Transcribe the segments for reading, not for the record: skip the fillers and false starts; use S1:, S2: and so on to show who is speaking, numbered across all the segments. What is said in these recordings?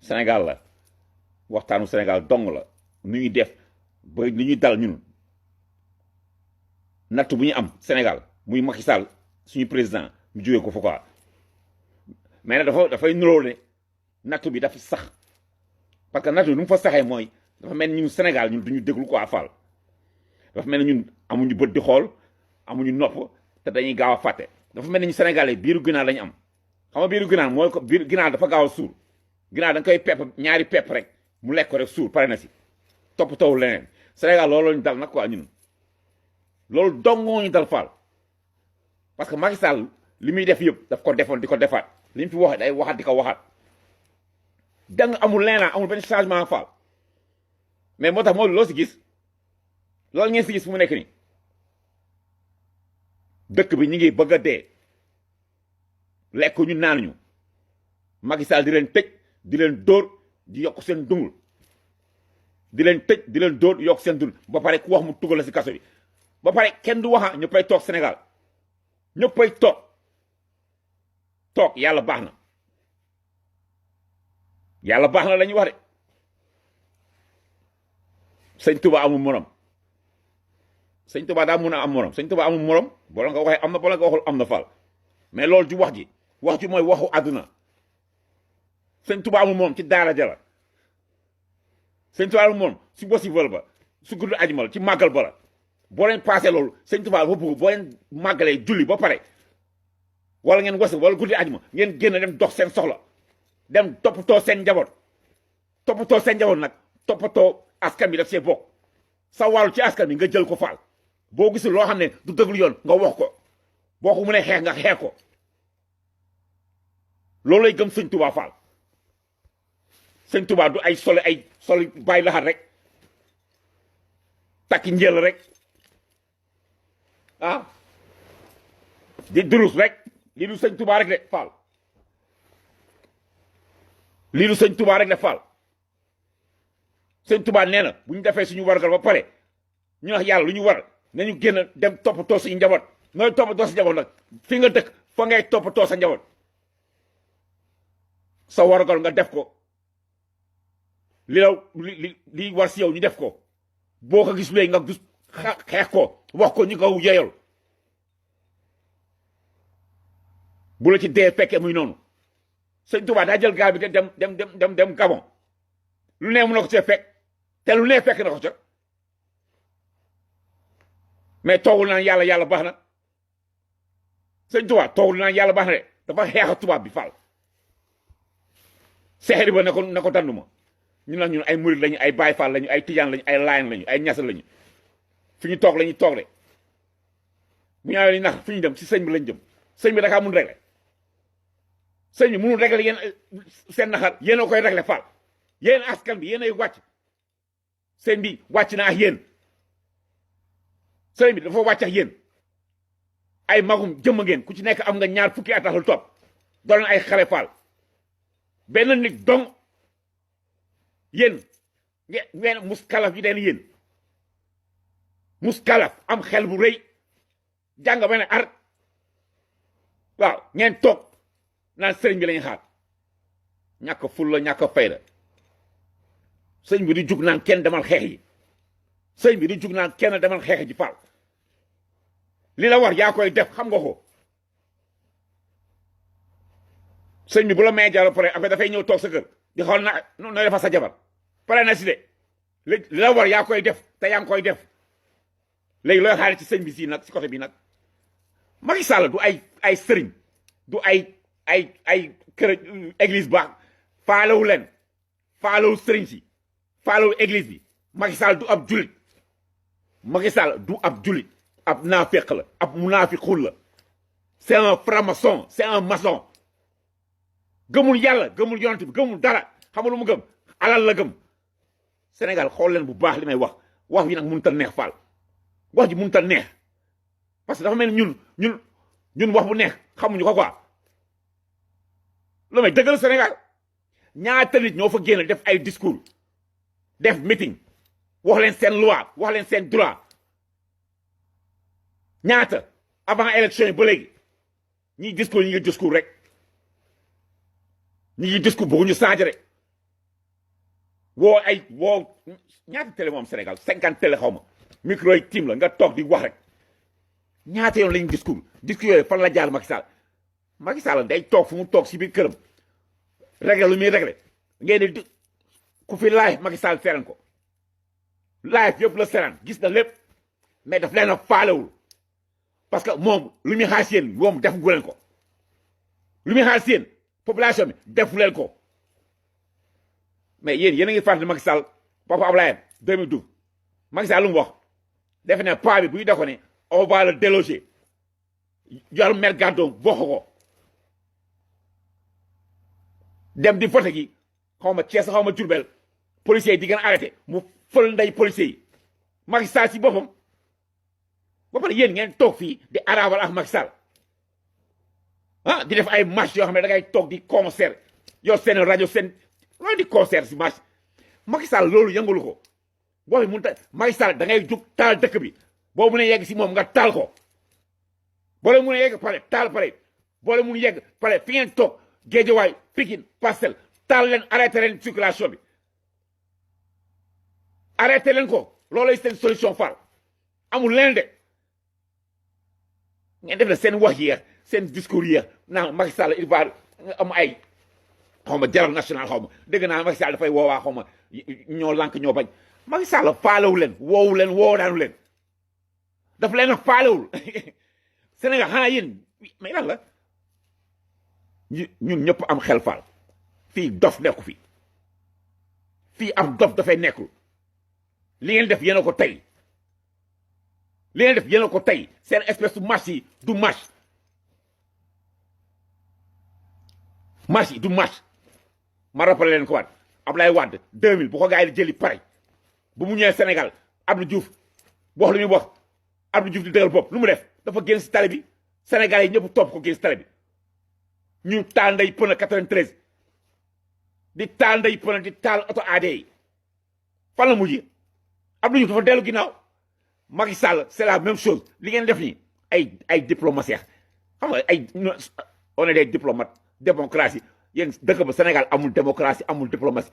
S1: Sénégal la waxtaanu Sénégal dong la nu ñuy def ba ni ñuy dal ñun natt bu ñu am Sénégal muy Macky Sall suñu président mu jógee ko fa quoi mais nag dafay nuroo ne natt bi dafa sax parce que natt bi nu mu fa saxee mooy dafa mel ni ñun Sénégal ñun duñu déglu quoi Fall dafa mel ni ñun amuñu bët di xool amuñu nopp te dañuy gaaw a fàtte dafa mel ni ñu Sénégalais biiru ginaar lañu am xam nga biiru ginaar mooy ko biiru ginaar dafa gaaw a suur ginaar da nga koy pepp ñaari pepp rek mu lekk ko rek suur pare na si toppatoo leneen Sénégal loolu ñu dal nag quoi ñun loolu dongoo ñu dal Fall parce que Macky Sall li muy def yëpp daf ko defoon di ko defaat li mu fi waxee day waxaat di ko waxaat dang amul leneen amul benn changement Fall mais moo tax moo loo si gis loolu ngeen si gis fu mu nekk nii dëkk bi ñu ngi bëgg a dee lekk ñu naanuñu Macky Sall di leen tëj di leen dóor di yokk seen dungul di leen tëj di leen dóor yokk seen dund ba pare ku wax mu tugal la si kaso bi ba pare kenn du waxa ñëppay toog Sénégal ñëppay toog yàlla baax na yàlla baax na la ñuy wax de sëñ Touba amul morom sëñ Touba daa mun a am morom sëñ Touba amul morom boo la nga waxee am na boo la nga waxul am na Fall mais loolu di wax ji mooy waxu àdduna sëñ Touba amul moom ci daara ja la sëñ Touba amul moom si wasifa ba su gudd ajumal ci màggal ba la boo leen passé loolu sëñ Touba dafa bëgg boo leen màggalee julli ba pare wala ngeen wasi wala guddi ajuma ngeen génn dem dox seen soxla dem toppatoo seen njaboot nag toppatoo askan bi daf see bokk sa wàllu ci askan bi nga jël ko Fall boo gisul loo xam ne du dëglu yoon nga wax ko boo ko mënee xeex nga xeex ko loolu lay gëm sëñ Touba Fall sëñ Touba du ay soli bàyyi laxat rek takki njël rek ah di durus rek lii du sëñ Touba rek de Fall lii du sëñ Touba rek de Fall sëñ Touba nee na bu ñu defee suñu wargal ba pare ñu wax yàlla lu ñu war nañu génn dem toppatoo suñu njaboot nooy toppatoo sa njaboot nag fi nga dëkk fa ngay toppatoo sa njaboot sa wargal nga def ko li war si yow ñu def ko boo ko gis léegi nga gis xeex ko wax ko ñu ko yeyol bu la ci dee fekkee muy noonu sëñ Touba daa jël gaal bi dem Gabon lu ne mun na ko see fekk te lu ne fekk na ko ca mais toogul naan yàlla baax na sëñ Touba toogul naan yàlla baax na de dafa xeex tubaab bi Fall seexeri ba ne ko danduma ñu nag ñun ay murid lañu ay Baay Fall lañu ay Tijaan lañu ay Laayeen lañu ay Ñas lañu fi ñu toog lañuy toog de bu ñu amee nax fi ñu dem si sëñ bi lañ jëm sëñ bi dakaa mun régler sëñ bi mënul régler yéen seen naxar yéen a koy régler Fall yéen askan bi yéen ay wàcc sëñ bi wàcc na ak yéen sëñ bi dafa wàcc ak yéen ay magum jëmm ngeen ku ci nekk am nga ñaar fukki at ak lu topp doon ay xale Fall benn nit dong yéen ngeen muskalaf yi den yéen muskalaf am xel bu rëy jàng ba ne ar waaw ngeen toog naan sëriñ bi lañu xaar ñàkk fulla ñàkk fayda sëñ bi di jug naan kenn demal xeex yi sëñ bi di jug naan kenn demal xeex ji Fall li la war yaa koy def xam nga ko sëñ bi bu la may jaaro pare après dafay ñëw toog sa kër di xool na nooy defa sa jabar pare na si de li la war yaa koy def te yaa ngi koy def léegi looy xaare ci sëñ bi si nag si côté bi nag Macky Sall du ay sëriñ du ay kër église baax faalewu leen faalewu sëriñ si faalewu église bi Macky Sall du ab julit Macky Sall du ab julit ab naafeq la ab munaafiqul la c'est un franc-maçon c'est un maçon gëmul yàlla gëmul yonent bi gëmul dara xamul lu mu gëm alal la gëm Sénégal xool leen bu baax li may wax yi nag mënut a neex Fall wax ji mënut a neex parce que dafa mel ni ñun wax bu neex xamuñu ko quoi lu may dëggal Sénégal ñaata nit ñoo fa génn def ay discours def meeting wax leen seen loi wax leen seen droit ñaata avant élection yi ba léegi ñi ngi discours rek ñi ngi discours bëgguñu changer rek woo ay woo ñaata télé moom Sénégal 50 télé xaw ma micro yi tiim la nga toog di wax rek ñaata yoon lañu discours yooyu fan la jaar Macky Sall day toog fu mu toog si biir këram réglé lu muy réglé ngeen di ku fi live Macky Sall seeran ko live yëpp la seeran gis na lépp mais daf leen a faalewul parce que moom lu muy xaar si yéen moom defu leen ko lu muy xaar si yéen population bi defu leen ko mais yéen a ngi fàttali Macky Sall Papa Ablaye 2012 Macky Sall lu mu wax defe ne paa bi buy dako ne on va le déloger yor mer gàddoom bokk ko dem di vote gi xaw ma Thiès xaw ma Diourbel policiers yi di gën a arrêté mu fël ndey policiers yi Macky Sall si boppam ba pare yéen ngeen toog fii di arabal ak Macky Sall ah di def ay marche yoo xam ne da ngay toog di concert yor seen rajo seen loolu di concert si marche Macky Sall loolu yëngalu ko boobu mun ta Macky Sall da ngay jug taal dëkk bi boo mun a yegg si moom nga taal ko boo leen mun a yegg pare taal pare boo leen mun yegg pare fi ngeen toog Guédiawaye Pikine Parcelles taal leen arrêté leen circulation bi arrêté leen ko loolay seen solution far amul leen de ngeen def na seen wax yi seen discours yi naan Macky Sall il va am ay xaw ma dialogue national xaw ma dégg naa Macky Sall dafay woowaa xaw ma ñoo lànk ñoo bañ Macky Sall faalewu leen woowu leen woowu daanu leen daf leen a faalewul Sénégal xanaa yéen mais lan la ñun ñëpp am xel faal fii dof nekku fii am dof dafay nekkul li ngeen def yéen a ko tey li ngeen def yéen a ko tey seen espèce de marche yi du marche yi du marche ma rappelé leen ko waat Ablaye Wade 2000 bu ko gars yi di jëli pare bu mu ñëwee Sénégal Abdou Diouf wax lu muy wax Abdou Diouf di dëggal bopp lu mu def dafa génn si tali bi Sénégal yi ñëpp topp ko génn si tali bi ñu taal nday pëna 93 di taal nday pëna di taal oto AD yi fan la mujj Abdou Diouf dafa dellu ginnaaw Macky Sall c'est la même chose li ngeen def nii ay diplomatie xam nga ay on est des diplomates démocratie yéen dëkk ba Sénégal amul démocratie amul diplomatie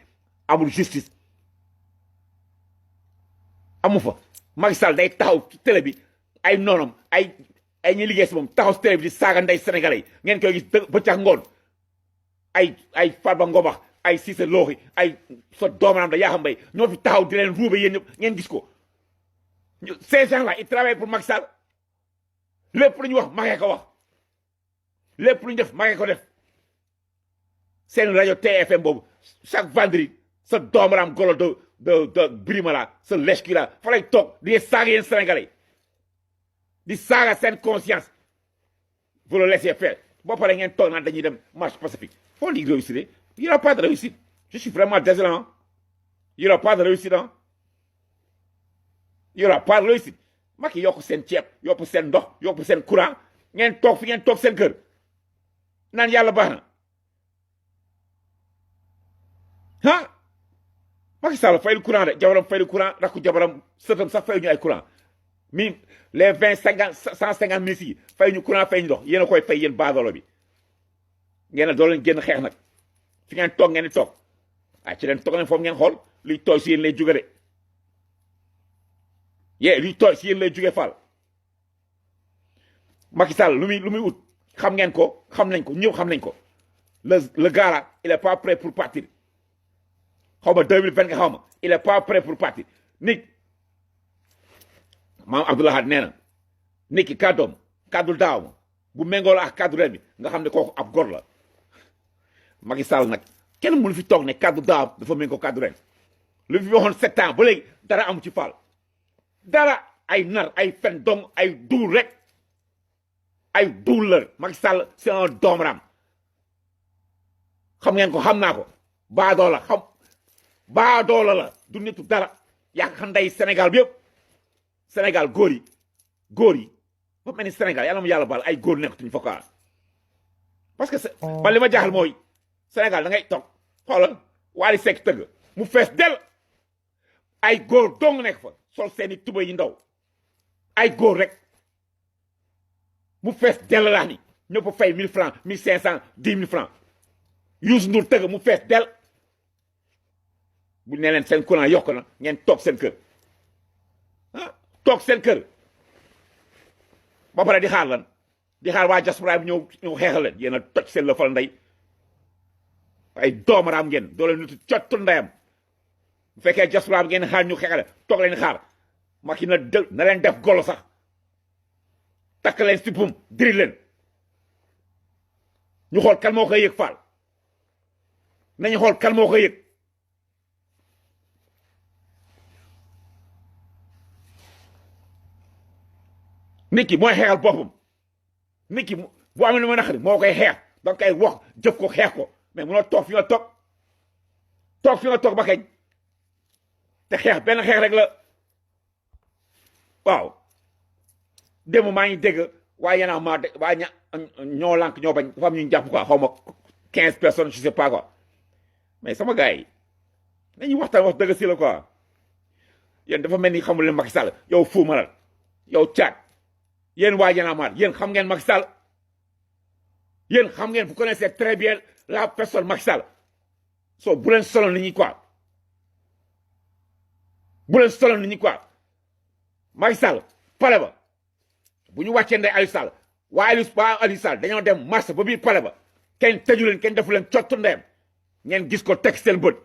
S1: amul justice amu fa Macky Sall day taxaw ci télé bi ay noonam ay ñuy liggéey si moom taxaw si télé bi di saaga ndey sénégalais yi ngeen koy gis bëccëg ngoon ay Farba Ngom ay Cissé Looxi ay sa doomanam da yaa xam mbay ñoo fi taxaw di leen ruube yéen ñëpp ngeen gis ko ces gens là ils travaillent pour Macky Sall lépp lu ñu wax Macky ko wax lépp lu ñu def Macky ko def seen rajo TFM boobu chaque vendredi sa doomanam golo de Birima la sa lèche ki la fa lay toog di saaga yéen sénégalais di saaga seen conscience vous le laissez faire boo paree ngeen toog naan dañuy dem marche pacifique foo di réussir il n'y aura pas de réussite je suis vraiment désolé il n'y aura pas de réussite il n'y aura pas de réussite Macky yokk seen ceeb yokk seen ndox yokk seen courant ngeen toog fi ngeen toog seen kër naan yàlla baax na ah Macky Sall fayul courant de jabaram fayul courant rakku jabaram sëtam sax fayuñu ay courant mi les 20 50 150 ministres yi fayuñu courant fayuñu ndox yéen a koy fay yéen baadoolo bi ngeen a doo leen génn xeex nag fi ngeen toog ngeen di toog ah ci leen toog leen foofu ngeen xool luy tooy si yéen lay jóge de luy tooy si yéen lay jóge Fall Macky Sall lu muy ut xam ngeen ko xam nañ ko ñëw xam nañ ko le gars là il est pas prêt pour partir xaw ma 2020 nga xaw ma il est pas prêt pour partir nit maam Abdoulaye nee na nit ki kàddoom kàddu daaw ma bu méngoo la ak kàddu ren bi nga xam ne kooku ab góor la Macky Sall nag kenn mënu fi toog ne kàddu daaw dafa méngoo kàddu ren lu fi waxoon 7 ans ba léegi dara amu ci Fall dara ay nar ay fen dong ay duul rek ay duul la Macky Sall c'est un doomram xam ngeen ko xam naa ko baadoo la xam baadoola la du nitu dara yàq xam nday Sénégal bi yëpp Sénégal góor yi ba mel ni Sénégal yàlla mu yàlla baal ay góor nekkatuñu fokka parce que man li ma jaaxal mooy Sénégal da ngay toog xoolal Wally Seck tëgg mu fees del ay góor dong nekk fa sol seeni tuba yi ndaw ay góor rek mu fees del laa ni ñëpp fay 1000 francs 1500 10 000 francs Youssou Ndour tëgg mu fees del bu ne leen seen courant yokk na ngeen toog seen kër ah toog seen kër ba pare di xaar lan di xaar waa diaspora bi ñëw xeexal leen yéen a toj seen la fal ndey ay doomaraam ngeen doo leen nutu cottu ndeyam bu fekkee diaspora bi ngeen xaar ñu xeexale toog leen xaar Macky na leen def golo sax takk leen si pum diri leen ñu xool kan moo koy yëg faal nañu xool kan moo koy yëg nit ki mooy xeexal boppam nit ki bu amee lu ma naqari moo koy xeex da nga koy wax jëf ko xeex ko mais munoo toog fi nga toog ba kañ te xeex benn xeex rek la waaw démb maa ngi dégg waaye yéen a ma waaye ñoo lànk ñoo bañ dafa am ñu jàpp quoi xaw ma 15 personnes je sais pas quoi mais sama gars yi nañuy waxtaan wax dëgg si la quoi yéen dafa mel ni xamul leen Macky Sall yow Fou Malade yow Thiat yéen waa Y'en a marre yéen xam ngeen Macky Sall yéen xam ngeen vous connaissez très bien la personne Macky Sall so bu leen solo nit ñi quoi bu leen solo nit ñi quoi Macky Sall pale ba bu ñu wàccee ndey Aliou Sall waa Aliou Sall dañoo dem marché ba biir pale ba kenn tëju leen kenn defu leen cottu ndeyam ngeen gis ko teg seen bët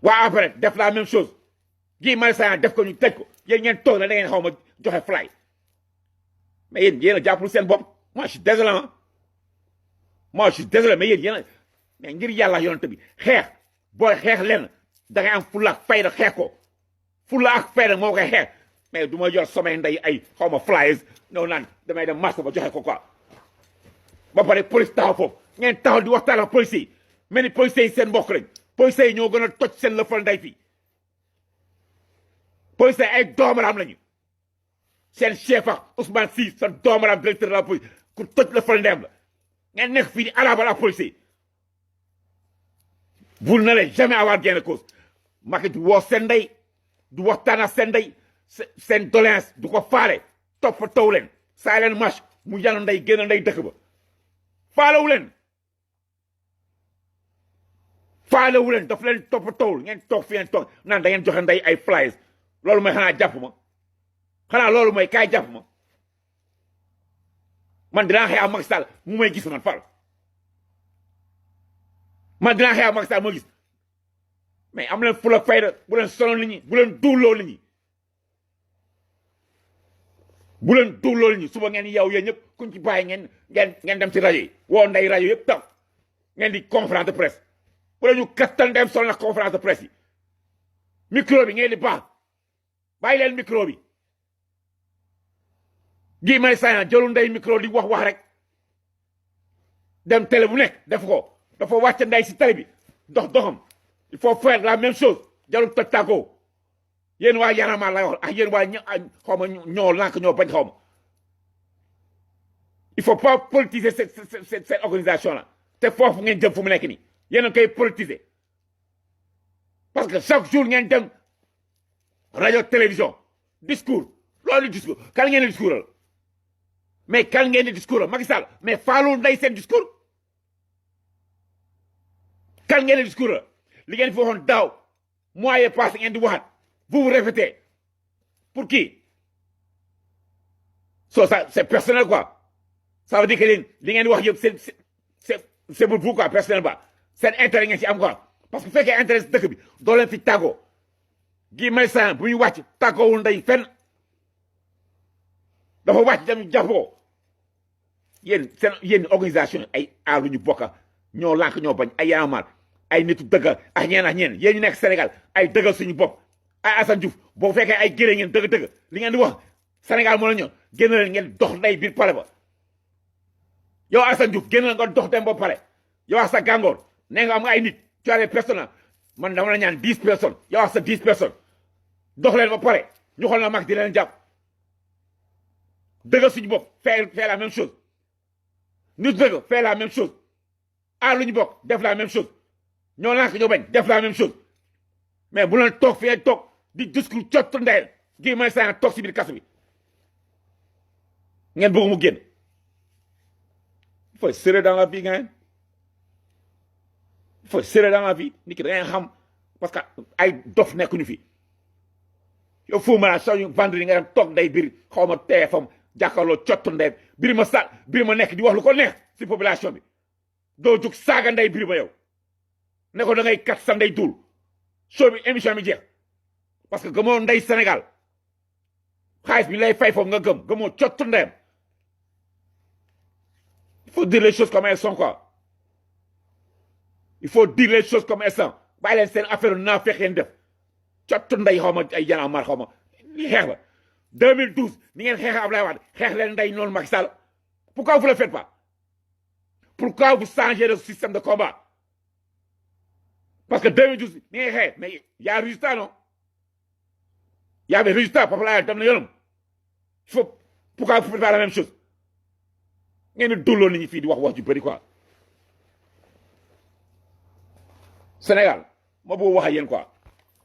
S1: waa après def la même chose Guy Marius Sagna def ko ñu tëj ko yéen ngeen toog na da ngeen xaw ma joxe fly mais yéen a jàppul seen bopp moi je suis désolé moi je suis désolé mais yéen a mais ngir yàlla yonent bi xeex booy xeex leen da ngay am fulla ak fayda xeex ko fulla ak fayda moo koy xeex mais du ma yor somay ndey ay xaw ma flyers ñëw naan damay dem marché ba joxe ko quoi ba pare police taxaw foofu ngeen taxaw di waxtaan ak policiers yi mel ni policiers yi seen mbokk lañ policiers yi ñoo gën a toj seen lëfal ndey fii policiers yi ay doomaraam lañu seen chef ak Ousmane Sy sa doomaraam directeur de la police ku toj lëfal ndeyam la ngeen nekk fii di arabal ak policiers yi vous n'allez jamais avoir gain de cause Macky du woo seen ndey du waxtaan ak seen ndey seen doléance du ko faale topp taw leen saa leen marche mu yanu ndey génn ndey dëkk ba faalewu leen daf leen topp tawul ngeen toog fi ngeen toog naan da ngeen joxe ndey ay flyers loolu mooy xanaa jàpp ma xanaa loolu mooy kaay jàpp ma man dinaa xëy ak Macky Sall mu may gis man fal man dinaa xëy ak Macky Sall moo gis mais am leen fula fayda bu leen sonal nit ñi bu leen duuloo nit ñi bu leen duuloo nit ñi suba ngeen yow yéen ñëpp kuñ ci bàyyi ngeen dem ci rajo yi woo ndey rajo yëpp taw ngeen di conférence de presse bu leen ñu kastan dem sol na conférence de presse yi micro bi ngeen di baax bàyyi leen micro bi Guy Marius Sagna jëlu ndey micro di wax rek dem télé bu nekk def ko dafa wàcc ndey si télé bi doxam il faut faire la même chose jarul toj tàggoo yéen waa Y'en a marre lay wax ak yéen waa xaw ma ñoo lànk ñoo bañ xaw ma il faut pas politiser cette organisation là te foofu ngeen jëm fu mu nekk nii yéen a koy politiser parce que chaque jour ngeen dem rajo télévision discours loolu discours kan ngeen di discours mais kan ngeen di discours Macky Sall mais faalul ndey seen discours kan ngeen di discours li ngeen fi waxoon daaw mois yee passé ngeen di waxaat vous répétez pour qui so ça c'est personnel quoi ça veut dire que leen li ngeen di wax yëpp c'est pour vous quoi personnel ba seen intérêt ngeen ci am quoi parce que bu fekkee intérêt dëkk bi doo leen fi tàggoo Guy Marius Sagna bu ñu wàcc tàggoowul ndey fenn dafa wàcc dem jàppoo yéen organisation ay aar lu ñu bokka ñoo lànk ñoo bañ ay Y'en a marre ay nitu dëggal ak ñeen yéen ñu nekk Sénégal ay dëggal suñu bopp ay Assane Diouf boo fekkee ay géré ngeen dëgg li ngeen di wax Sénégal moo la ñor génn leen ngeen dox ndey biir pale ba yow Assane Diouf génn nga dox dem ba pale yow ak sa gàngoor nee nga am nga ay nit tu as des personnes man dama la ñaan 10 personnes yow ak sa 10 personnes dox leen ba pare ñu xool na mag di leen jàpp dëggal suñu bopp fait la même chose nit dëgg fait la même chose aar lu ñu bokk def la même chose ñoo lànk ñoo bañ def la même chose mais bu leen toog fi ngeen toog di discours cottu ndeyel Guy Marius Sagna toog si biir kaso bi ngeen bëgg mu génn il faut être sérieux dans la vie nga il faut serrer dans la vie nit ki da ngay xam parce que ay dof nekkuñu fi yow foo mën a soo ñu vendredi nga dem toog nday bir xaw ma TFM jàkkaarloo cottu ndey bir ma nekk di wax lu ko neex si population bi doo jug saaga nday bir ma yow ne ko da ngay kat sa ndey duul show bi émission bi jeex parce que gëmoo ndey Sénégal xaalis bi lay fay foofu nga gëmoo cottu ndeyam il faut dire les choses comme elles sont quoi il faut dire les choses comme elles sont bàyyi leen seen affaire naa fex yeen def cottu ndey xaw ma ay Y'en a marre xaw ma li xeex la 2012 ni ngeen xeex Abdoulaye Wade xeex leen ndey noonu Macky Sall pourquoi vous le faites pas pourquoi vous changez le système de combat parce que 2012 ni ngeen xeex mais y a résultat non y avait résultat Abdoulaye Wade dem na yoonam il faut pourquoi vous faites pas la même chose ngeen di dulloo nit ñi fii di wax ju bëri quoi Sénégal moo bëgg wax ak yéen quoi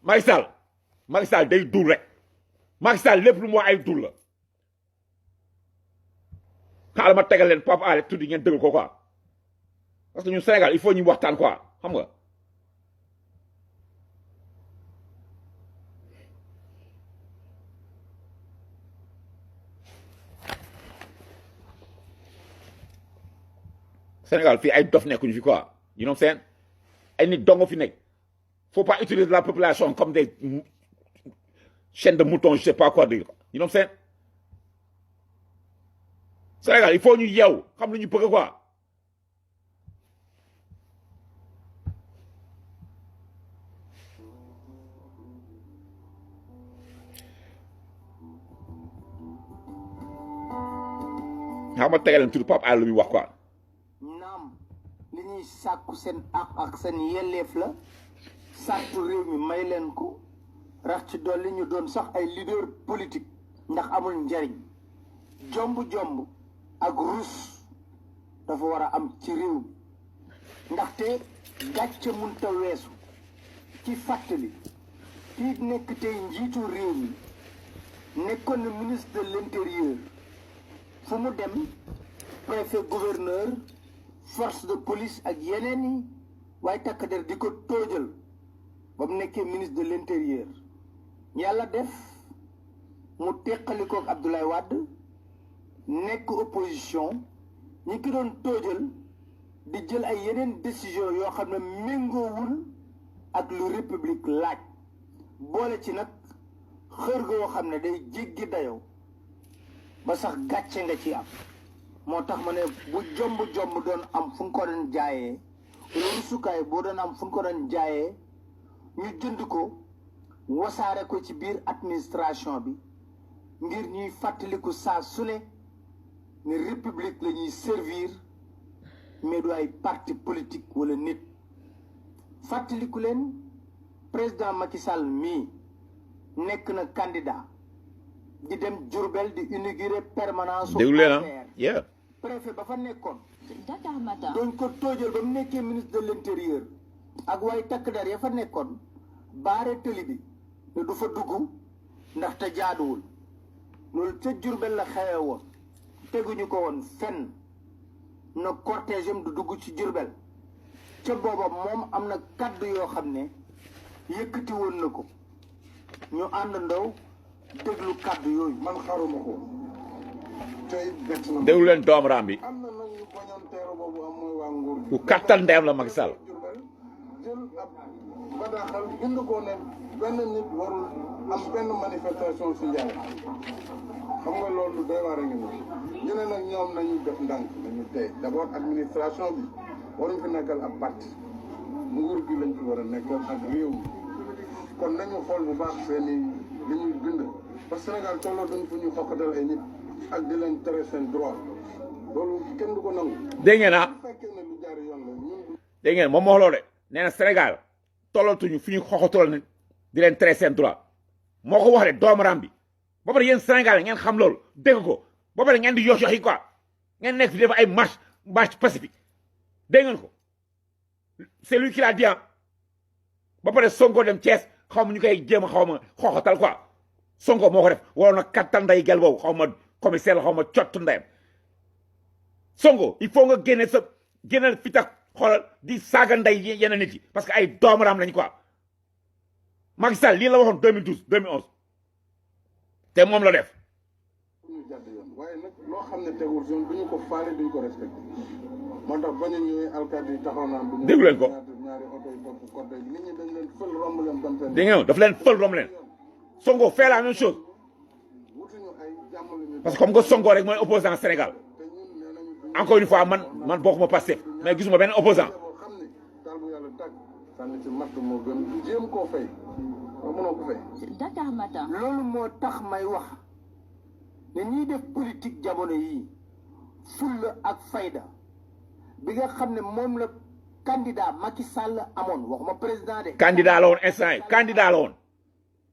S1: Macky Sall day dul rek Macky Sall lépp lu mu wax ay dul la xaaral ma tegal leen Pape Alé tuddi ngeen dëggal ko quoi parce que ñun Sénégal il faut ñu waxtaan quoi xam nga Sénégal fii ay dof nekkuñu fi quoi you know what I'm saying ay nit dongo fi nekk faut pas utiliser la population comme des chaînes de moutons je sais pas quoi dire you know what I'm saying Sénégal il faut ñu yeew xam lu ñu bëgg quoi xam nga tegaleen tudd Pape Alé lu muy wax quoi
S2: li ñuy sàkku seen àq ak seen yelleef la sàkku réew mi may leen ko rax ci dolli ñu doon sax ay leader politique ndax amul njariñ jomb ak rus dafa war a am ci réew mi ndaxte gàcce munta weesu ci fàttali kii nekk tey njiitu réew mi nekkoon na ministre de l'intérieur fu mu dem préfet gouverneur force de police ak yeneen yi waaye takk der di ko tóojal ba mu nekkee ministre de l'intérieur yàlla def mu teqalikoo ak Abdoulaye Wade nekk opposition ñi ki doon tóojal di jël ay yeneen décision yoo xam ne méngoowul ak lu république laaj boole ci nag xër goo xam ne day jéggi dayoo ba sax gàcce nga ci am moo tax ma ne bu jomb doon am fu ñu ko doon jaayee loolu sukaay boo doon am fu ñu ko doon jaayee ñu jënd ko wasaare ko ci biir administration bi ngir ñuy fàttaliku saa su ne république la ñuy servir mais du ay parti politique wala nit fàttaliku leen président Macky Sall mii nekk na candidat di dem Diourbel di inaugurer permanence
S1: déglu leen yeah
S2: préfet ba fa nekkoon doon ko tóojal ba mu nekkee ministre de l'intérieur ak waaye takk der ya fa nekkoon baare tëli bi ne du fa dugg ndaxte jaaduwul loolu ca Diourbel la xewe woon teguñu ko woon fenn na cortège am du dugg ci Diourbel ca booba moom am na kaddu yoo xam ne yëkkati woon na ko ñu ànd ndaw déglu kaddu yooyu
S3: man xaruma ko tey bett na
S1: déglu leen doom raam bi
S3: am na nag ñu bañoon teeru boobu am mooy waa nguur
S1: ku kattan ndeyam la Macky Sall
S3: jël ab bataaxal bind ko ne benn nit warul am benn manifestation si Ndiaye xam nga loolu doy waar a ngi ñu ne nag ñoom nañu def ndànk nañu tey d'abord administration bi waruñ fi nekkal ab parti nguur gi lañ fi war a nekkal ak réew mi kon nañu xool bu baax seen i li ñuy bind parce que Sénégal tolloo dañ fu ñu xokkatal ay nit ak di leen tere seen droit loolu kenn du ko nangu.
S1: dégg ngeen ah
S3: bu fekkee ne lu jaar yoon la ñun.
S1: dégg ngeen moom moo loolu de nee na Sénégal tollatuñu fu ñu xoxatal ne di leen tere seen droit moo ko wax de doomaram bi ba pare yéen Sénégal ngeen xam loolu dégg ko ba pare ngeen di yox yi quoi ngeen nekk fi def ay marche pacifique dégg ngeen ko c'est lui qui l'a dit ba pare Sonko dem Thiès xaw ma ñu koy jéem a xaw ma xoxatal quoi Sonko moo ko def waroon na kattan nday gel boobu xaw ma commissaire xaw ma cott ndeyam Sonko il faut nga génne sa génneel fi tax xoolal di saaga ndey yenn nit yi parce que ay doomaraam lañ quoi Macky Sall lii la waxoon 2012 2011 te moom la def.
S3: ñu jàdd yoon waaye nag loo xam ne tegul yoon duñu ko faale duñu ko respecté moo tax bañ a ñëwee alkaati yi taxaw naan duñu
S1: déglu leen ko
S3: ñaari oto yi topp côté nit ñi dañ leen fël romb leen dem seen
S1: dégg ngeen daf leen fël romb leen Sonko fait la même chose
S3: wutuñu ay jàmm la ñu
S1: parce que comme que Sonko rek mooy opposant Sénégal
S3: te ñun nee nañu
S1: encore une fois man bokkuma Pastef mais gisuma benn opposant
S3: boo xam ne daal bu yàlla tàgg sànni ci matt moo gën jéem koo fay mënoo ko fay
S4: Dakar Matin.
S2: loolu moo tax may wax ne ñiy def politique jamono yii fulla ak fayda bi nga xam ne moom la candidat Macky Sall amoon waxuma président de.
S1: candidat la woon instant yi candidat la woon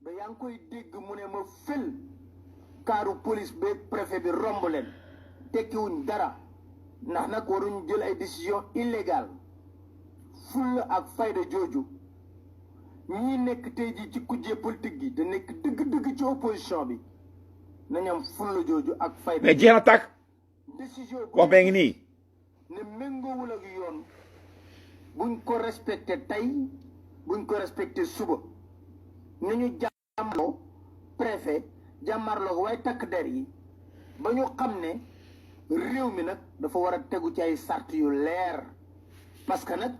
S2: ba yaa ngi koy dégg mu ne ma fël kaaru police ba préfet bi romb leen tekkiwuñ dara ndax nag waruñ jël ay décision illégale fulla ak fayda jooju ñi nekk tey jii ci kujjee politique gi da nekk dëgg-dëgg ci opposition bi nañ am fulla jooju ak fayda.
S1: mais jeex na tàkk
S2: décision
S1: wax bee ngi nii
S2: ne méngoowul ak yoon buñ ko respecté tey buñ ko respecté suba nañu jàmmarloo préfet jàmmarloo waaye takk der yi ba ñu xam ne réew mi nag dafa war a tegu ci ay sart yu leer parce que nag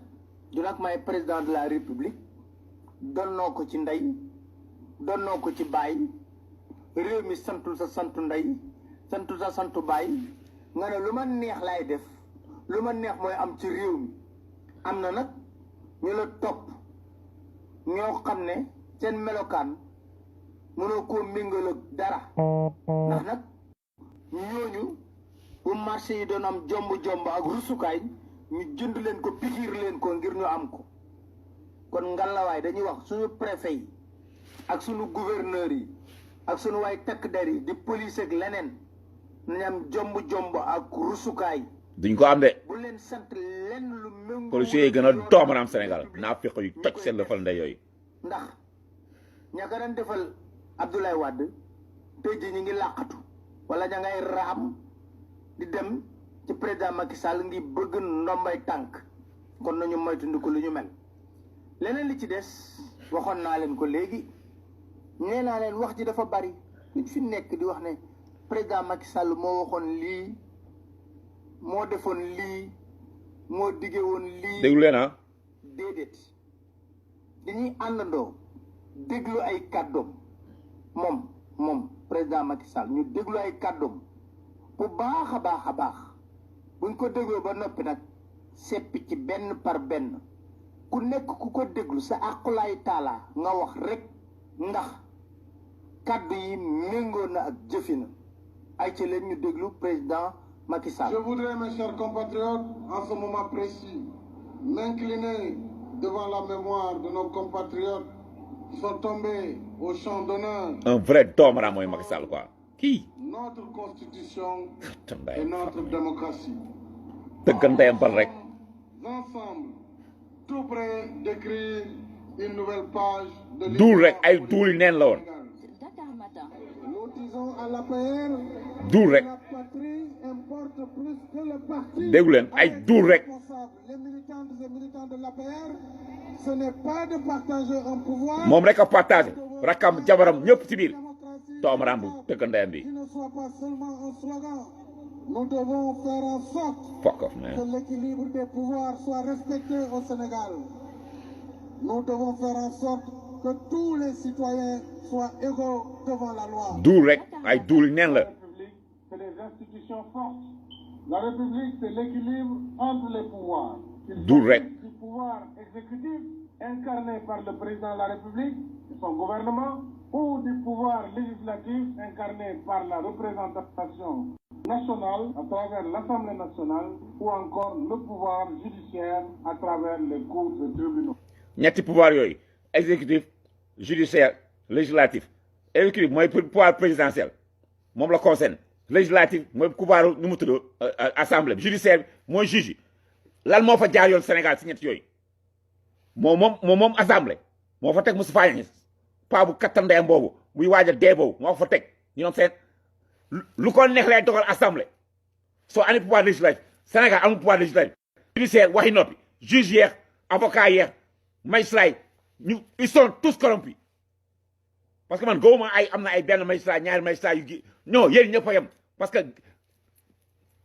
S2: du nag may président de la république donnoo ko ci ndey donnoo ko ci baay réew mi santul sa santu ndey santul sa santu baay nga ne lu ma neex laay def lu ma neex mooy am ci réew mi am na nag ñu la topp ñoo xam ne seen melokaan mënoo koo méngale ak dara ndax nag ñooñu bu marché yi doon am jomb ak rusukaay ñu jënd leen ko pikiir leen ko ngir ñu am ko kon ngalawaay dañuy wax suñu préfet yi ak suñu gouverneur yi ak suñu waay takk der yi di police ak leneen nañ am jomb ak rusukaay
S1: duñ ko am de
S2: bu leen sant lenn lu méngoo
S1: policiers yi gën a doomaraam Sénégal naa fekk yu toj seen defal ndey yooyu
S2: ndax ña ko daan defal Abdoulaye Wade tey jii ñu ngi làqatu wala ña ngay raam di dem ci président Macky Sall ngi bëgg ndombay tànk kon nañu moytandiku lu ñu mel leneen li ci des waxoon naa leen ko léegi nee naa leen wax ji dafa bari luñ fi nekk di wax ne président Macky Sall moo waxoon lii moo defoon lii moo dige woon lii
S1: déglu leen ah
S2: déedéet dañuy àndandoo déglu ay kàddoom moom président Macky Sall ñu déglu ay kàddoom bu baax a baax buñ ko dégloo ba noppi nag seppi ci benn par benn ku nekk ku ko déglu sa àqulaay taala nga wax rek ndax kàddu yi méngoo na ak jëfina ay ci leen ñu déglu président Macky Sall.
S3: Je voudrais, mes chers compatriotes, en ce moment précis, m'incliner devant la mémoire de nos compatriotes qui sont tombés au champ d'honneur.
S1: un vrai doomaraam mooy Macky Sall quoi kii
S3: Notre constitution et notre démocratie.
S1: dëgganteyam bal rek
S3: Ensemble, tout près d'écrire une nouvelle page de
S1: duul rek ay duuli neen la woon
S4: Dakar Matin.
S3: Nous disons à l'APR,
S1: duul rek
S3: la patrie importe plus que le parti.
S1: déglu leen ay duul rek
S3: Les militantes et militants de l'APR, ce n'est pas de partager un pouvoir.
S1: moom rek a partagé rakkam jabaram ñëpp ci biir doomaraam bu dëgganteyam bi
S3: Qui ne soit pas seulement un slogan. Nous devons faire en sorte
S1: fuck off
S3: que
S1: man
S3: l'équilibre des pouvoirs soit respecté au Sénégal. Nous devons faire en sorte que tous les citoyens soient égaux devant la loi.
S1: duul rek ay duuli neen la
S5: La République, c'est les institutions fortes. La République, c'est l'équilibre entre les pouvoirs. Qu'il
S1: D'où rek.
S5: s'agisse du pouvoir exécutif, incarné par le président de la République et son gouvernement, ou du pouvoir législatif, incarné par la représentation nationale à travers l'Assemblée nationale, ou encore le pouvoir judiciaire à travers les cours et tribunaux.
S1: ñetti pouvoir yooyu exécutif judiciaire législatif exécutif mooy pouvoir présidentiel moom la concerne législatif mooy pouvoir nu mu tudd assemblée judiciaire bi mooy juge yi lan moo fa jaar yoon Sénégal si ñett yooyu moom assemblée moo fa teg Moustapha Niasse paa bu kattandeyam boobu muy waaj a dee boobu moo fa teg ñu doon seet lu ko neex lay dogal assemblée soo amee pouvoir législatif Sénégal amul pouvoir législatif judiciaire waxi noppi juge yeex avocat yeex magistrat yi ils sont tous corrompus parce que man gowuma ay am na ay benn magistrat ñaari magistrat yu gi non yéen ñëpp a yem parce que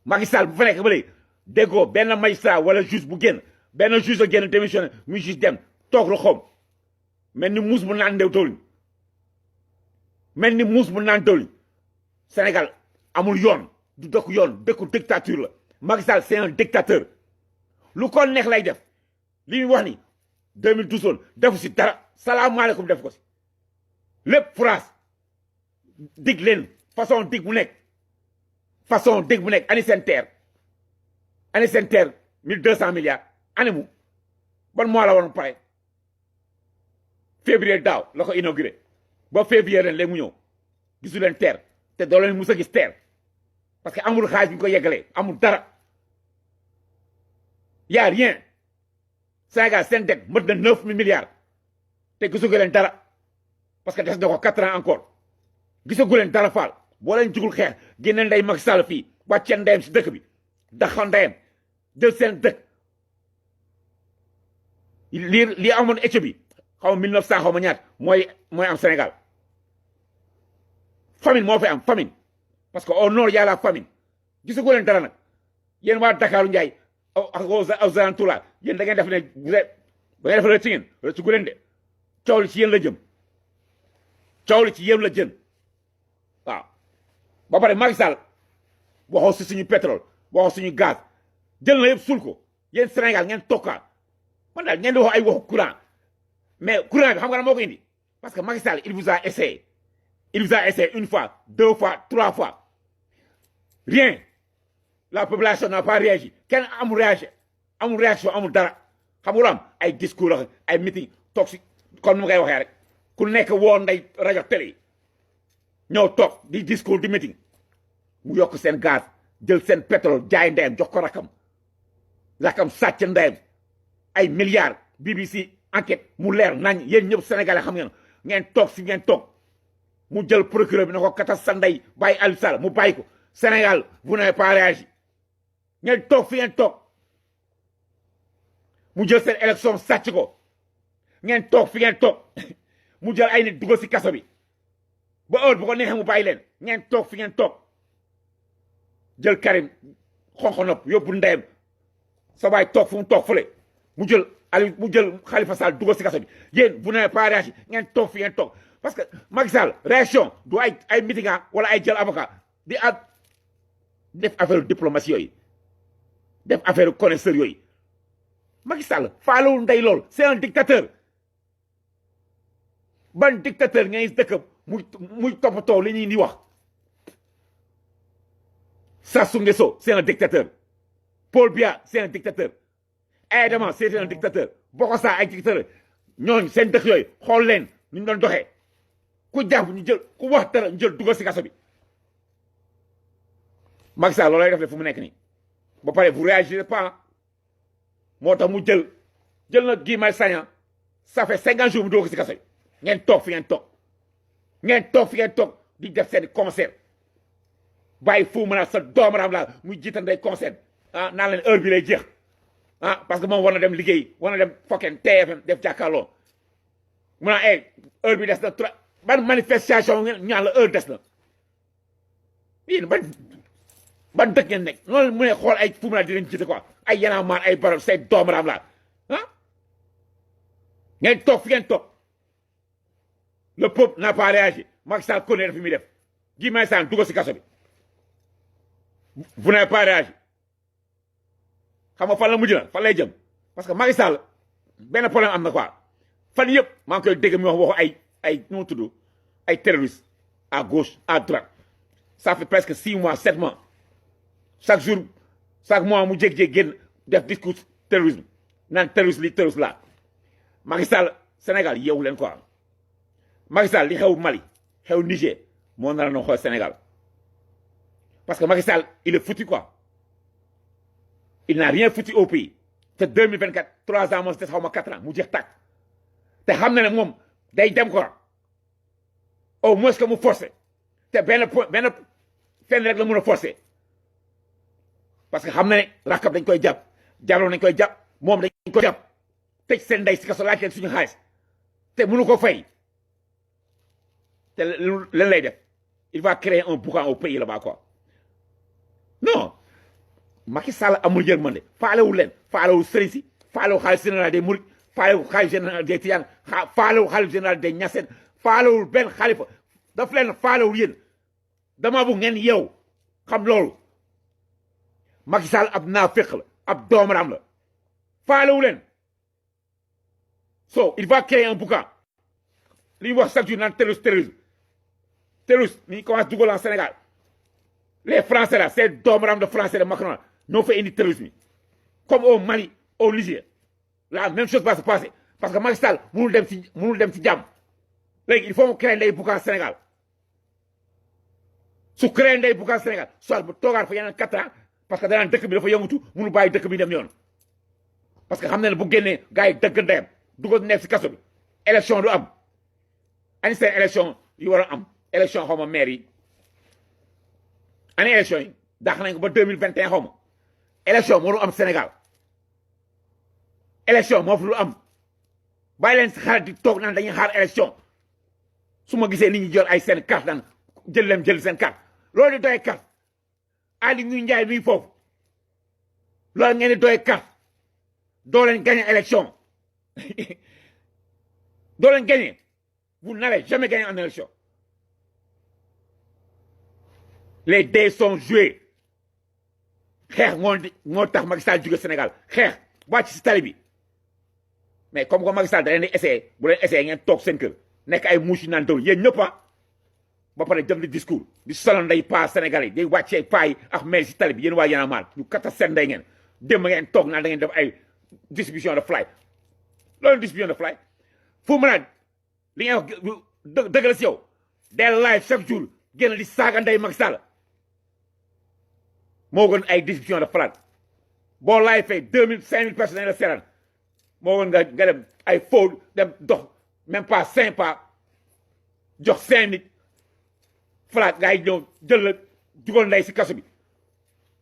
S1: Macky Sall bu fa nekk ba léegi déggoo benn magistrat wala juge bu génn benn juge a génn démissionné muy juge dem toog lu xoom mel ni muus bu naan ndew tawliñ mel ni muus bu naan tawliñ Sénégal amul yoon du dëkku yoon dëkku dictature la Macky Sall c'est un dictateur lu ko neex lay def li muy wax ni 2012 woon defu si dara salaamaaleykum def ko si lépp France dig leen façon dig bu nekk ani seen terre 1200 milliards ani mu ban mois la waroon pare février daaw la ko inauguré ba février ren léegi mu ñëw gisu leen terre te doo leen mus a gis terre parce que amul xaalis bi ñu ko yeggalee amul dara y a rien Sénégal seen dette mët na 9 000 milliards te gisagu leen dara parce que des na ko 4 ans encore gisagu leen dara faal boo leen jugul xeex génne ndey Macky Sall fii wàcceen ndeyam si dëkk bi daxa ndeyam jël seen dëkk lii amoon Éthiopie xaw ma 1900 xaw ma ñaat mooy am Sénégal famine moo fi am famine parce que au nord y a la famine gisagu leen dara nag yéen waa Dakaaru Njaay ak aux alentours là yéen da ngeen def ne da ngeen def la ci ngeen wala ci gu leen de coow li ci yéen la jëm coow li ci yéen la jën waaw ba pare Macky Sall waxoo si suñu pétrole waxoo suñu gaz jël na yëpp suul ko yéen Sénégal ngeen tokkaat man daal ngeen di wax ay waxu courant mais courant bi xam nga moo ko indi parce que Macky Sall il vous a essayé une fois 2 fois 3 fois rien la population n'a pas réagi kenn amul réaction amul dara xam nga lu am ay discours ak ay meeting toog si comme ni ma koy waxee rek ku nekk woo nday rajo télé yi ñëw toog di discours di meeting mu yokk seen gaz jël seen pétrole jaay ndeyam jox ko rakam sàcc ndeyam ay milliards BBC enquête mu leer nañ yéen ñëpp sénégalais xam ngeen toog si ngeen toog mu jël procureur bi na ko katas sa ndey bàyyi Aliou Sall mu bàyyi ko Sénégal vous n'avez pas réagi ngeen toog fi ngeen toog mu jël seen élection sàcc ko ngeen toog fi ngeen toog mu jël ay nit dugal si kaso bi ba heure bu ko neexee mu bàyyi leen ngeen toog fi ngeen toog jël Karim xonq nopp yóbbu ndeyam sa baay toog fu mu toog fële mu jël Khalifa Sall dugal si kaso bi yéen vous n'avez pas réagi ngeen toog fi ngeen toog parce que Macky Sall réaction du ay meeting wala ay jël avocat di def affaire diplomatie yooyu def affaire connaisseur yooyu Macky Sall faalewul ndey lool c'est un dictateur ban dictateur ngay dëkk muy toppatoo li ñuy di wax Sassou Nguesso c'est un dictateur Paul Biya c'est un dictateur Aïdama c'est un dictateur Bokassa ay dictateur ñooñu seen dëkk yooyu xool leen ñu doon doxee ku jàpp ñu jël ku wax dara ñu jël dugal si kaso bi Macky Sall loolay def fu mu nekk nii ba pare vous réagissez pas moo tax mu jël na Guy Marius Sagna ça fait 50 jours mu dugal ko si kaso bi ngeen toog fi ngeen toog di def seen concert bàyyi fu mu sa doomaram la muy jiitan day concert naan leen heure bi lay jeex parce que moom war na dem liggéey war na dem fokkeen TFM def jàkkaarloo mu naa heure bi des na trop ban manifestation ñaan la heure des na yéen ban dëkk ngeen nekk noonu mu ne xool ay fu mu di leen jiite quoi ay yanaa maan ay barab say doomaram la ngeen toog fi ngeen toog le peuple n'a pas réagi Macky Sall connaît fi muy def Guy Marius Sagna dugal si kaso bi vous n'avez pas réagi xam nga fan la mujj na fan lay jëm parce que Macky Sall benn problème am na quoi fan yëpp maa ngi koy dégg mi wax waxu ay nu mu tudd ay terroristes à gauche à droite ça fait presque 6 mois 7 mois chaque jour chaque mois mu jékki-jékki génn def discours terrorisme naan terroriste li terroriste là Macky Sall Sénégal yeewu leen quoi Macky Sall li xew Mali xew Niger moo nar a xool Sénégal parce que Macky Sall il est foutu quoi il n'a rien foutu au pays te 2024 3 ans moo si des xaw ma 4 ans mu jeex tàkk te xam na ne moom day dem quoi au moins que mu forcé te benn fenn rek la mun a forcé parce que xam na ne rakab dañ koy jàpp jàlloon dañ koy jàpp moom dañ ko jàpp tëj seen ndey si kaso laaj leen suñu xaalis te mënu ko fay te lan lay def il va créer un boucan au pays là-bas quoi non Macky Sall amul yërmande faalewul leen faalewul sëriñ si faalewul xaalis général des Mourides faalewul xaalis général des Tidiane faalewul xaalis général des Niassène faalewul benn xalifa daf leen faalewul yéen dama bu ngeen yow xam loolu Macky Sall ab naaféq la ab doomaram la faalewul leen so il va créer un boucan li ñu wax chaque jour naan terrorisme ni ñu commencé dugal en Sénégal les Français là ces doomaram de Français de Macron là ñoo fa indi terrorisme comme au Mali au Niger la même chose va se passer parce que Macky Sall mënul dem ci jàmm léegi il faut mu créer ndey boucan Sénégal su créer ndey boucan Sénégal soit bu toogaat fa yeneen 4 ans parce que danaan dëkk bi dafa yëngatu mënu bàyyi dëkk bi dem yoon parce que xam na ne bu génnee gars yi dëgg ndeyam dugal nekk si kaso bi élection du am ani seen élection yi war a am élection xaw ma maire yi ani élection yi dàq nañ ko ba 2021 xaw ma élection moo du am Sénégal élection moo fi lu am bàyyi leen si xaar di toog naan dañuy xaar élection su ma gisee nit ñi jël ay seen carte naan jël seen carte loolu di doy carte Ali ñuy njaay mi foofu loolu ngeen di doy carte doo leen gagné élection doo leen gagné vous n'avez jamais gagné en élection les dés sont joués xeex moo tax Macky Sall jóge Sénégal xeex wàcc si tali bi mais comme que Macky Sall da leen di essayé bu leen essayé ngeen toog seen kër nekk ay mouche yu naan daw yéen ñëpp ba pare jëm di discours di solon nday paa Sénégal yi day wàccee paa yi ak mail si tali bi yéen waa Y'en a marre ñu kata seen nday ngeen démb ngeen toog naan da ngeen def ay distribution de fly loolu distribution de fly fu mu naan li ngeen wax dëgg la si yow day live chaque jour génn di saaga nday Macky Sall moo gën ay distribution de fly boo live fay 2000 5000 personnes la seetaan moo gën nga dem ay faux dem dox même pas 5 pas jox 5 nit flaat gars yi ñëw jël la dugal nday si kaso bi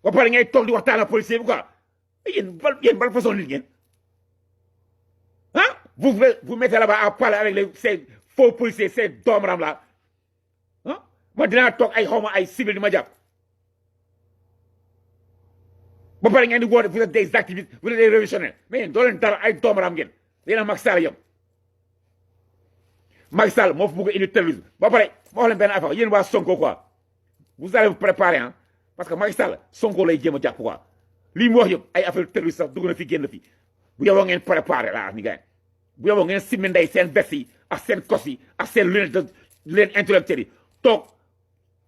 S1: ba pare ngay toog di waxtaan ak policier bi quoi yéen ban façon nit ngeen ah vous mettez là-bas à parler avec ces faux policiers ces doomaram là ah man dinaa toog ay xawma ay civil di ma jàpp ba pare ngeen di woote vous êtes des activistes vous êtes des révolutionnaires mais yéen doo leen dara ay doomaram ngeen yéen a Macky Sall yem Macky Sall moo fi bëgg a indi terrorisme ba pare ma wax leen benn affaire yéen waa Sonko quoi vous allez vous préparer hein parce que Macky Sall Sonko lay jéem a jàpp quoi lii mu wax yëpp ay affaire terroriste sax dugg na fi génn fi bu yeboo ngeen préparer laa ni gars bu yeboo ngeen simmi ndey seen veste yi ak seen kos yi ak seen lunette leen intellectuels yi toog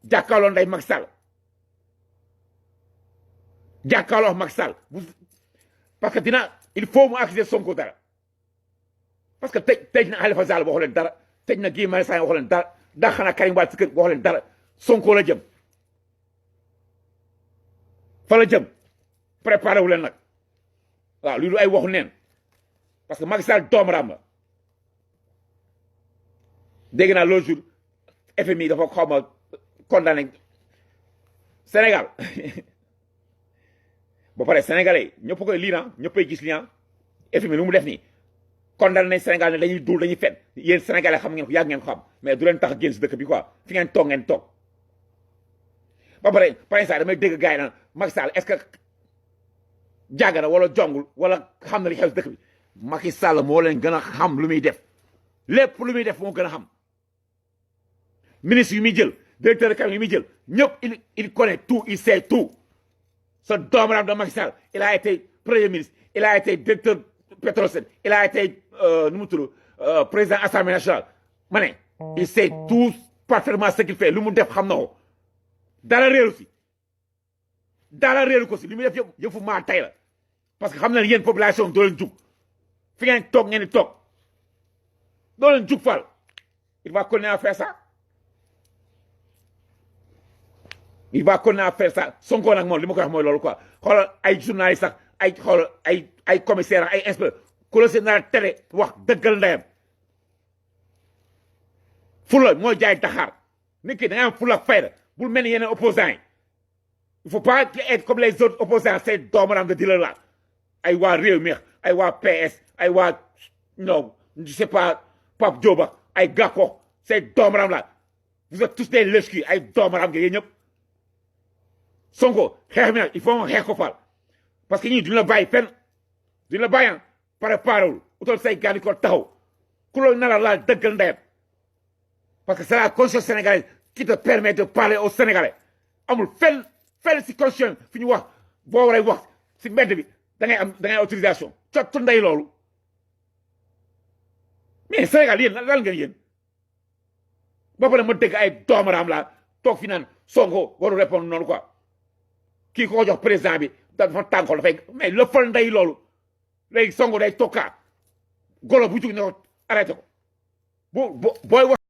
S1: jàkkaarloo nday Macky Sall jàkkaarloo Macky Sall parce que il faut mu accuser Sonko dara parce que tëj na Khalifa Sall waxu leen dara tëj na Guy Marius Sagna waxu leen dara dàq na Karim Wade si kër waxu leen dara Sonko la jëm fa la jëm préparé wu leen nag waaw lii du ay waxu neen parce que Macky Sall doomaram la dégg naa l'autre jour FMI dafa xaw ma condamné Sénégal ba pare sénégalais ñëpp koy lii na ñëppay gis lii FMI lu mu def nii condamné nañ Sénégal ne dañuy duul dañuy fen yéen sénégalais xam ngeen ko yàgg ngeen ko xam mais du leen tax génn si dëkk bi quoi fi ngeen toog ngeen toog ba pare par exemple damay dégg gars yi naan Macky Sall est-ce que jàgg na wala jongul wala xam na li xew si dëkk bi Macky Sall moo leen gën a xam lu muy def lépp lu muy def moo gën a xam ministre yu muy jël directeur de cabinet yu muy jël ñëpp il connaît tout il sait tout ce doomaram de Macky Sall il a été premier ministre il a été directeur Petrosen il a été nu mu tudd président assemblée nationale ma ne il sait tout parfaitement ce qu'il fait lu mu def xam na ko dara réeru si dara réeru ko si li muy def yëpp yëfu maa tay la parce que xam na ne yéen population doo leen jug fi ngeen toog ngeen di toog doo leen jug fal il va continuer à faire ça il va continuer à faire ça Sonko nag moom li ma koy wax mooy loolu quoi xoolal ay journalistes sax ay xoolal ay commissaire ay inspecteur ku la si nar a tere wax dëggal ndeyam fula mooy jaay Dakar nit ki da nga am fula fayda bul mel ni yeneen opposants yi il faut pas être comme les autres opposants ces doomaram de dealer là ay waa réew mi ay waa PS ay waa non je sais pas Pape Diop ay Gakko ces doomaram la vous êtes tous des lèche-cul ay doomaram nga yéen ñëpp Sonko xeex mi nag il faut nga xeex ko faal parce que ñii duñu la bàyyi fenn duñu la bàyyi préparé wul utal say gànni ko taxaw ku loolu nara laal dëggal ndeyam parce que c'est la constitution sénégalaise qui te permet de parler aux Sénégalais amul fenn si constitution fi ñu wax boo waree wax si mbedd bi da ngay autorisation cottu ndey loolu mais Sénégal yéen lan ngeen yéen ba pare ma dégg ay doomaraam laa toog fi naan Sonko waru répondre noonu quoi kii ko jox président bi dafa tànkool dafay mais lëfal ndey loolu léegi Sonko day tokkaa golo bu jug ne ko arrêté ko booy wax